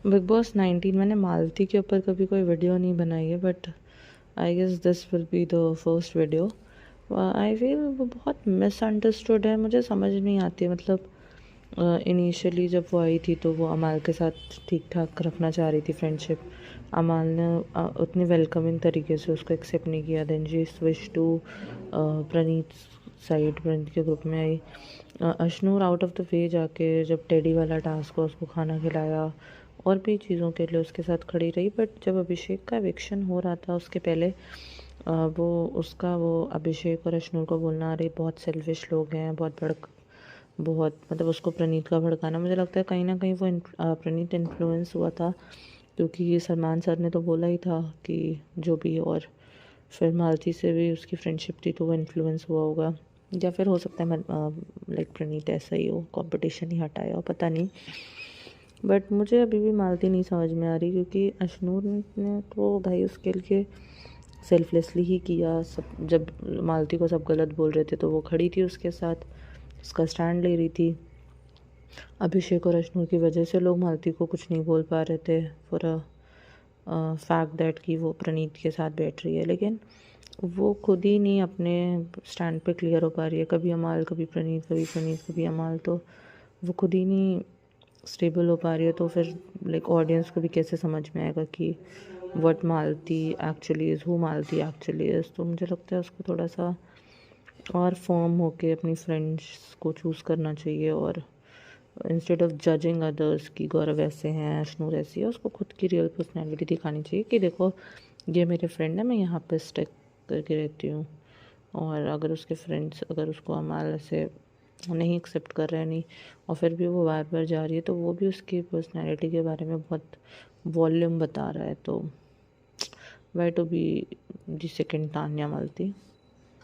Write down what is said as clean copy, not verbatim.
Big boss 19 मैंने मालती के ऊपर कभी कोई वीडियो नहीं बनाई है, but I guess this will be the first video. I feel वो बहुत मिसअंडरस्टूड है, मुझे समझ नहीं आती। मतलब इनिशियली जब वो आई थी तो वो अमाल के साथ ठीक ठाक रखना चाह रही थी फ्रेंडशिप। अमाल ने उतनी वेलकमिंग तरीके से उसको एक्सेप्ट नहीं किया। देन जी switch to Praneet side, Praneet के ग्रुप में आई। Ashnoor out of the way जाके जब टेडी वाला टास्क हुआ उसको खाना खिलाया और भी चीज़ों के लिए उसके साथ खड़ी रही। बट जब अभिषेक का एविक्शन हो रहा था उसके पहले वो अभिषेक और अशनूर को बोलना, आ रही बहुत सेल्फिश लोग हैं, बहुत मतलब उसको प्रणीत का भड़काना। मुझे लगता है कहीं ना कहीं वो प्रणीत इन्फ्लुएंस हुआ था, क्योंकि ये सलमान सर ने तो बोला ही था कि जो भी। और फिर मालती से भी उसकी फ्रेंडशिप थी तो वो इन्फ्लुएंस हुआ होगा, या फिर हो सकता है लाइक प्रणीत ऐसा ही हो, कंपटीशन ही हटाया हो, पता नहीं। बट मुझे अभी भी मालती नहीं समझ में आ रही, क्योंकि अशनूर ने तो भाई उसके लिए सेल्फलेसली ही किया सब। जब मालती को सब गलत बोल रहे थे तो वो खड़ी थी उसके साथ, उसका स्टैंड ले रही थी। अभिषेक और अशनूर की वजह से लोग मालती को कुछ नहीं बोल पा रहे थे फॉर अ फैक्ट दैट कि वो प्रणीत के साथ बैठ रही है। लेकिन वो खुद ही नहीं अपने स्टैंड पे क्लियर हो पा रही है। कभी अमाल, कभी प्रणीत, कभी प्रणीत, कभी अमाल। तो वो खुद ही नहीं स्टेबल हो पा रही है। तो फिर लाइक ऑडियंस को भी कैसे समझ में आएगा कि what Malti actually is, who Malti actually is. तो मुझे लगता है उसको थोड़ा सा और फर्म होके अपनी फ्रेंड्स को चूज़ करना चाहिए, और इंस्टेड ऑफ जजिंग अदर्स कि गौरव ऐसे हैं, अशनूर ऐसी है, उसको खुद की रियल पर्सनैलिटी दिखानी चाहिए कि देखो ये मेरे फ्रेंड है, मैं यहाँ पे स्टिक करके रहती हूँ। और अगर उसके फ्रेंड्स अगर उसको अमाल ऐसे नहीं एक्सेप्ट कर रहे हैं, नहीं, और फिर भी वो बार बार जा रही है, तो वो भी उसकी पर्सनैलिटी के बारे में बहुत वॉल्यूम बता रहा है। तो why to be the second Tanya Malti.